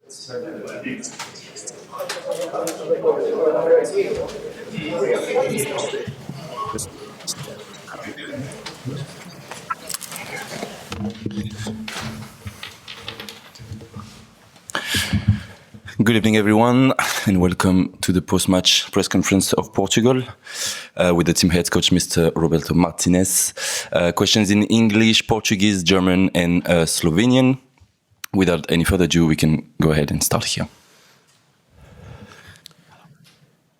Good evening, everyone, and welcome to the post-match press conference of Portugal with the team head coach, Mr. Roberto Martinez. Questions in English, Portuguese, German, and Slovenian. Without any further ado, we can go ahead and start here.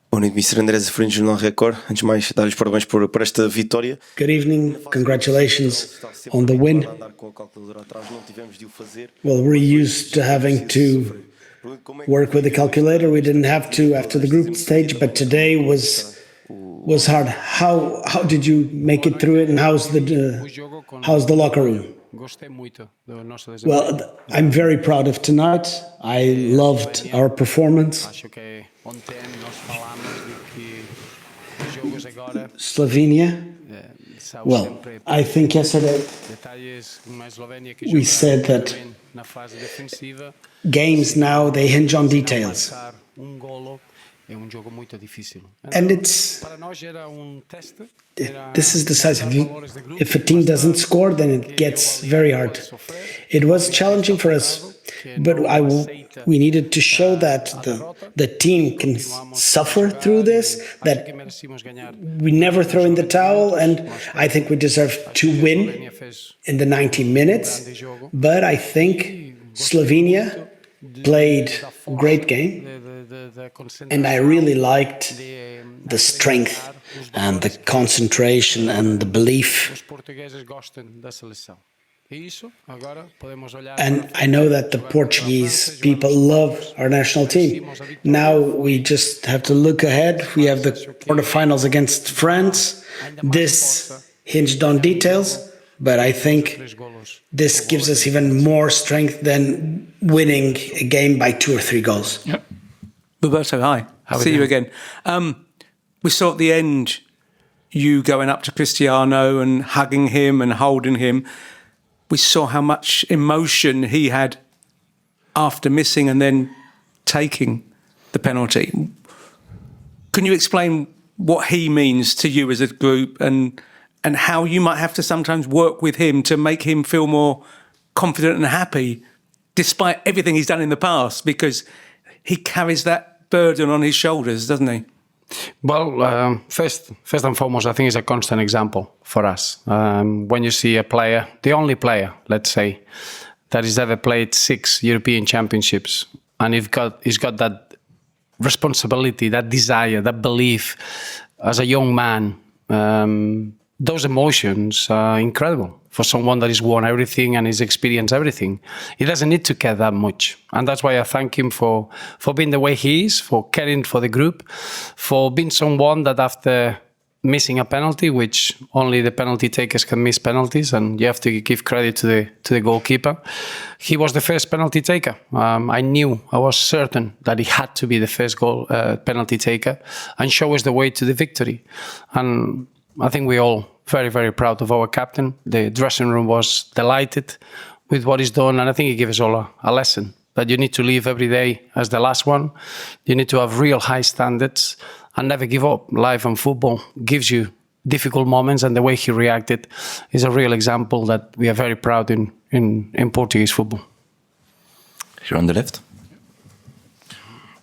Bom dia, Mr. Andrés Frente Jornal Record. Antes de mais, dar-lhes parabéns por esta vitória. Good evening. Congratulations on the win. Well, we're used to having to work with the calculator. We didn't have to after the group stage, but today was hard. How did you make it through it, and how's the locker room? Well, I'm very proud of tonight. I loved our performance. Slovenia. Well, I think yesterday we said that games now, they hinge on details. And this is decisive. If a team doesn't score, then it gets very hard. It was challenging for us, but we needed to show that the team can suffer through this, that we never throw in the towel, and I think we deserve to win in the 90 minutes. But I think Slovenia played a great game, and I really liked the strength and the concentration and the belief. And I know that the Portuguese people love our national team. Now we just have to look ahead. We have the quarterfinals against France. This hinged on details, but I think this gives us even more strength than winning a game by 2 or 3 goals. Yep. Roberto, hi. See you again. We saw at the end you going up to Cristiano and hugging him and holding him. We saw how much emotion he had after missing and then taking the penalty. Can you explain what he means to you as a group and how you might have to sometimes work with him to make him feel more confident and happy despite everything he's done in the past, because he carries that burden on his shoulders, doesn't he? Well, first and foremost, I think it's a constant example for us. When you see a player, the only player, let's say, that has ever played 6 European Championships, and he's got that responsibility, that desire, that belief as a young man, those emotions are incredible for someone that has won everything and has experienced everything. He doesn't need to care that much. And that's why I thank him for being the way he is, for caring for the group, for being someone that after missing a penalty, which only the penalty takers can miss penalties, and you have to give credit to the goalkeeper, he was the first penalty taker. I was certain that he had to be the first penalty taker and show us the way to the victory. And I think we're all very, very proud of our captain. The dressing room was delighted with what he's done, and I think he gave us all a lesson that you need to live every day as the last one. You need to have real high standards and never give up. Life and football gives you difficult moments, and the way he reacted is a real example that we are very proud in Portuguese football. Here on the left.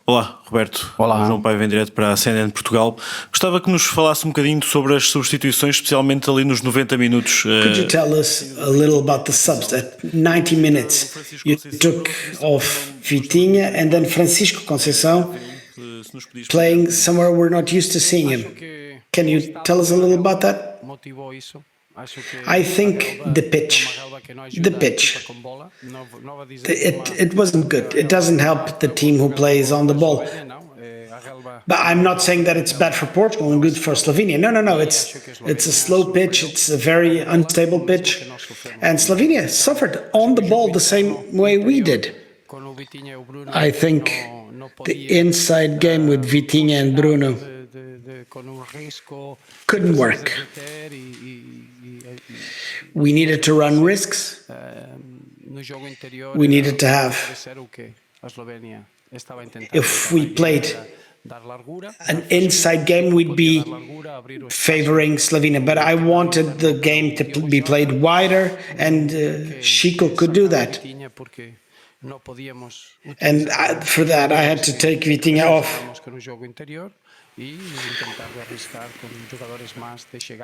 Olá, Roberto. Olá. João Pai vem direto para a CNN de Portugal. Gostava que nos falasse um bocadinho sobre as substituições, especialmente ali nos 90 minutos. Could you tell us a little about the subs? At 90 minutes, you took off Vitinha and then Francisco Conceição playing somewhere we're not used to seeing him. Can you tell us a little about that? I think the pitch. It wasn't good. It doesn't help the team who plays on the ball. But I'm not saying that it's bad for Portugal and good for Slovenia. No. It's a slow pitch. It's a very unstable pitch. And Slovenia suffered on the ball the same way we did. I think the inside game with Vitinha and Bruno couldn't work. We needed to run risks. We needed to have if we played an inside game, we'd be favoring Slovenia. But I wanted the game to be played wider, and Chico could do that. And for that, I had to take Vitinha off.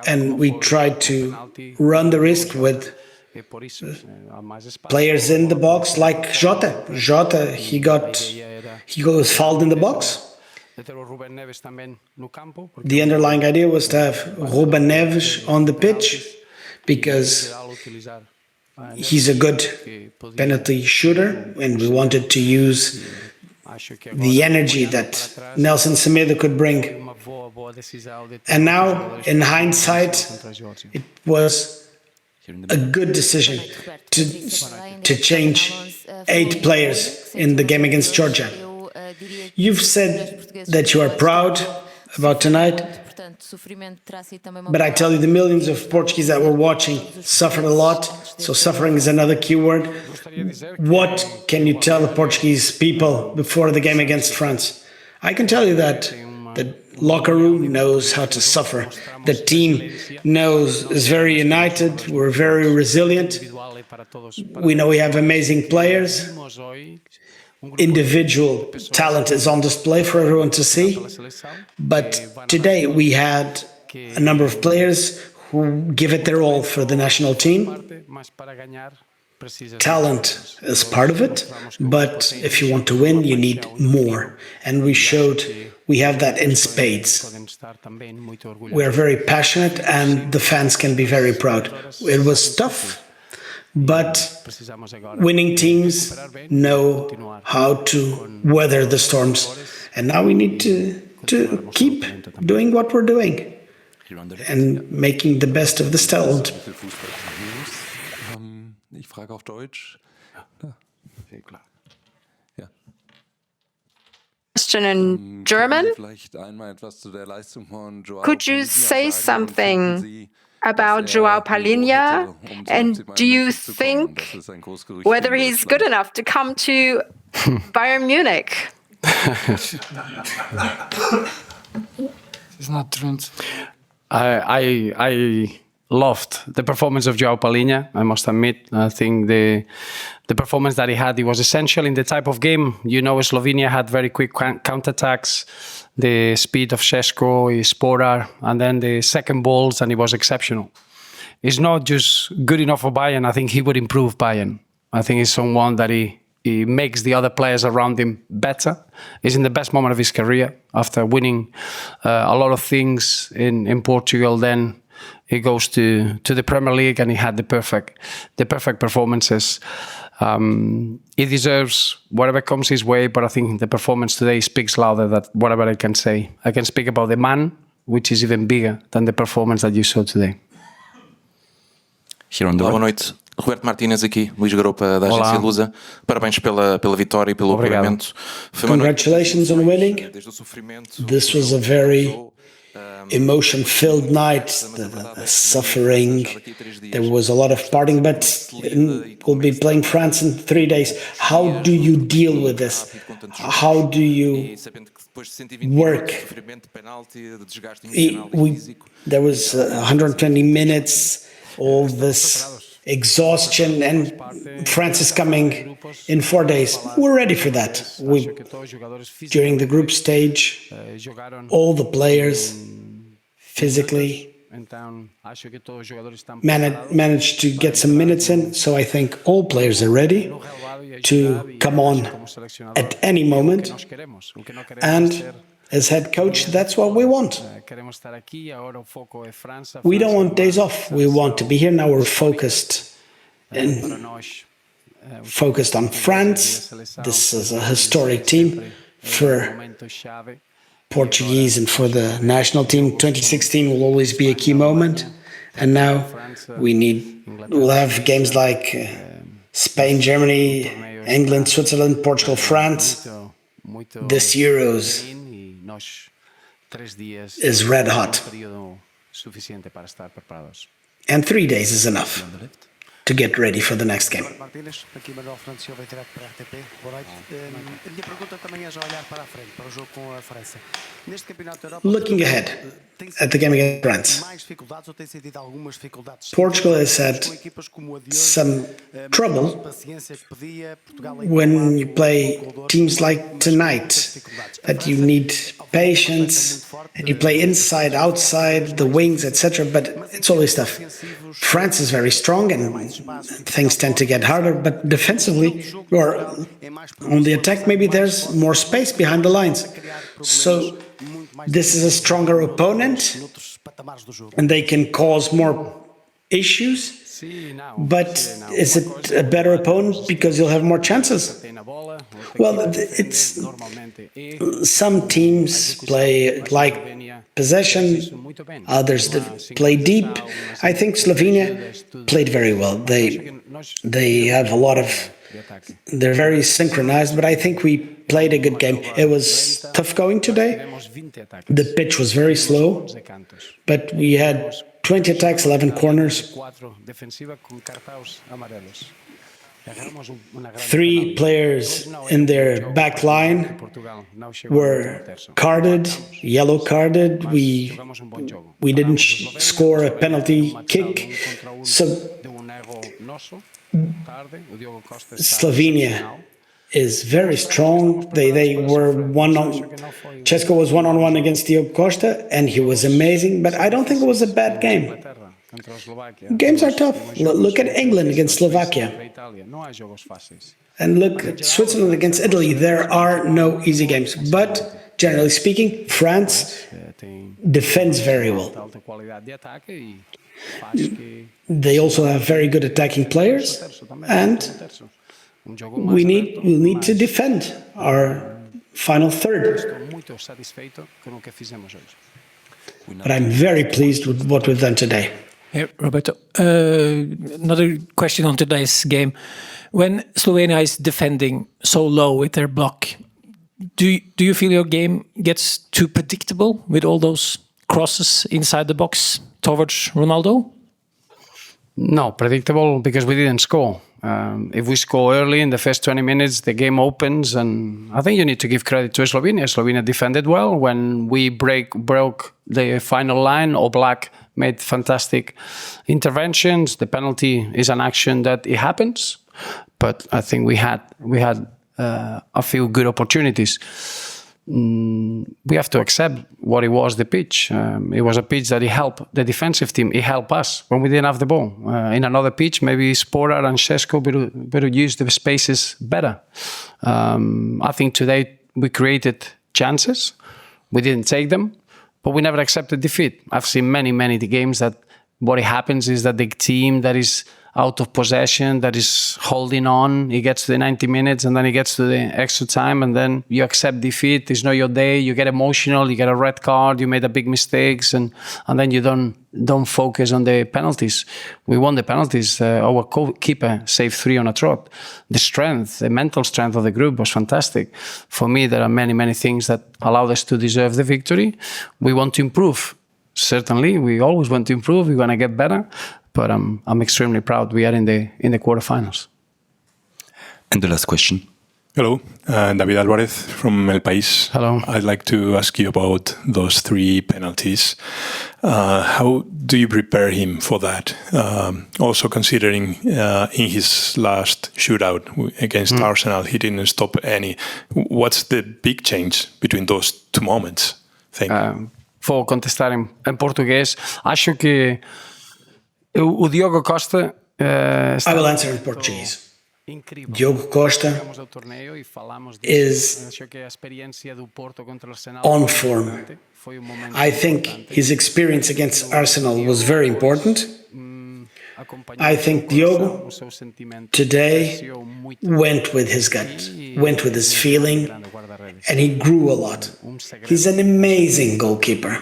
And we tried to run the risk with players in the box like Jota. Jota, he was fouled in the box. The underlying idea was to have Ruben Neves on the pitch because he's a good penalty shooter, and we wanted to use the energy that Nelson Semedo could bring. And now, in hindsight, it was a good decision to change 8 players in the game against Georgia. You've said that you are proud about tonight, but I tell you, the millions of Portuguese that were watching suffered a lot, so suffering is another keyword. What can you tell the Portuguese people before the game against France? I can tell you that the locker room knows how to suffer. The team is very united, we're very resilient. We know we have amazing players. Individual talent is on display for everyone to see. But today we had a number of players who give it their all for the national team. Talent is part of it, but if you want to win, you need more. And we showed we have that in spades. We are very passionate, and the fans can be very proud. It was tough, but winning teams know how to weather the storms. And now we need to keep doing what we're doing and making the best of this talent. Ich frage auf Deutsch. Ja. Question in German. Could you say something about Joao Palhinha? And do you think whether he's good enough to come to Bayern Munich? It's not true. I loved the performance of Joao Palhinha, I must admit. I think the performance that he was essential in the type of game. You know, Slovenia had very quick counterattacks, the speed of Šeško, Sporar, and then the second balls, and he was exceptional. He's not just good enough for Bayern, I think he would improve Bayern. I think he's someone that he makes the other players around him better. He's in the best moment of his career after winning a lot of things in Portugal. Then he goes to the Premier League and he had the perfect performances. He deserves whatever comes his way, but I think the performance today speaks louder than whatever I can say. I can speak about the man, which is even bigger than the performance that you saw today. Boa noite. Roberto Martinez aqui, Luís Garopa da agência Lusa. Parabéns pela vitória e pelo apuramento. Congratulations on winning. This was a very emotion-filled night, the suffering. There was a lot of partying, but we'll be playing France in 3 days. How do you deal with this? How do you work? There was 120 minutes, all this exhaustion, and France is coming in 4 days. We're ready for that. During the group stage, all the players physically managed to get some minutes in, so I think all players are ready to come on at any moment. And as head coach, that's what we want. We don't want days off. We want to be here. Now we're focused on France. This is a historic team for Portuguese and for the national team. 2016 will always be a key moment. And now we'll have games like Spain, Germany, England, Switzerland, Portugal, France. This Euros is red hot. And 3 days is enough to get ready for the next game. Martinez, aqui Manuel Fernandes Silva, direto para a RTP. Boa noite. A minha pergunta também é já olhar para a frente, para o jogo com a França. Neste Campeonato da Europa, Looking ahead at the game against France, mais dificuldades ou tem sentido algumas dificuldades? Portugal has had some trouble when you play teams like tonight, that you need patience and you play inside, outside, the wings, etc. But it's always tough. France is very strong and things tend to get harder, but defensively or on the attack, maybe there's more space behind the lines. So this is a stronger opponent and they can cause more issues. But is it a better opponent because you'll have more chances? Well, it's some teams play like possession, others play deep. I think Slovenia played very well. They have a lot of, they're very synchronized, but I think we played a good game. It was tough going today. The pitch was very slow, but we had 20 attacks, 11 corners. 3 players in their back line were carded, yellow carded. We didn't score a penalty kick. So Slovenia is very strong. They were Česko was one-on-one against Diogo Costa, and he was amazing. But I don't think it was a bad game. Games are tough. Look at England against Slovakia. And look at Switzerland against Italy. There are no easy games. But generally speaking, France defends very well. They also have very good attacking players. And we need to defend our final third. But I'm very pleased with what we've done today. Hey, Roberto, another question on today's game. When Slovenia is defending so low with their block, do you feel your game gets too predictable with all those crosses inside the box towards Ronaldo? No, predictable because we didn't score. If we score early in the first 20 minutes, the game opens, and I think you need to give credit to Slovenia. Slovenia defended well. When we broke the final line, Oblak made fantastic interventions. The penalty is an action that it happens, but I think we had a few good opportunities. We have to accept what it was, the pitch. It was a pitch that it helped the defensive team. It helped us when we didn't have the ball. In another pitch, maybe Sporar and Česko better use the spaces better. I think today we created chances. We didn't take them, but we never accepted defeat. I've seen many games that what happens is that the team that is out of possession, that is holding on, he gets to the 90 minutes and then he gets to the extra time and then you accept defeat. It's not your day. You get emotional. You get a red card. You made a big mistakes and then you don't focus on the penalties. We won the penalties. Our keeper saved 3 on a trot. The strength, the mental strength of the group was fantastic. For me, there are many things that allowed us to deserve the victory. We want to improve. Certainly, we always want to improve. We want to get better. But I'm extremely proud we are in the quarterfinals. And the last question. Hello, David Alvarez from El País. Hello. I'd like to ask you about those 3 penalties. How do you prepare him for that? Also considering in his last shootout against Arsenal, he didn't stop any. What's the big change between those 2 moments? Thank you. Vou contestar em português. Acho que o Diogo Costa... I will answer in Portuguese. Diogo Costa is on form. I think his experience against Arsenal was very important. I think Diogo today went with his gut, went with his feeling, and he grew a lot. He's an amazing goalkeeper.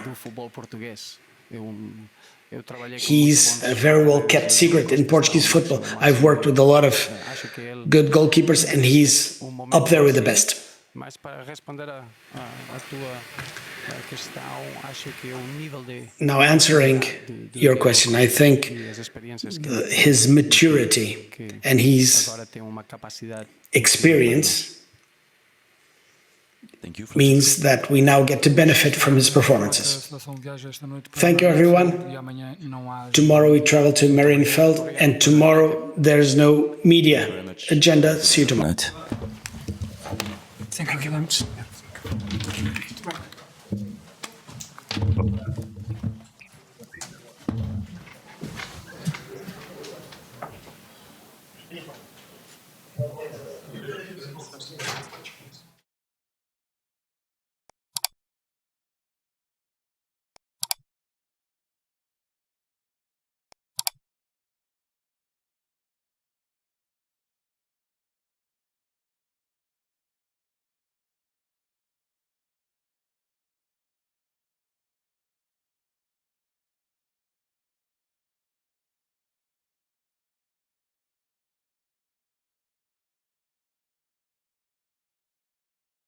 He's a very well kept secret in Portuguese football. I've worked with a lot of good goalkeepers and he's up there with the best. Mas para responder a tua questão, acho que o nível de Now, answering your question, I think his maturity and his agora tem uma capacidade experience means that we now get to benefit from his performances. Thank you, everyone. Tomorrow we travel to Marienfeld, and tomorrow there's no media agenda. See you tomorrow. Thank you very much.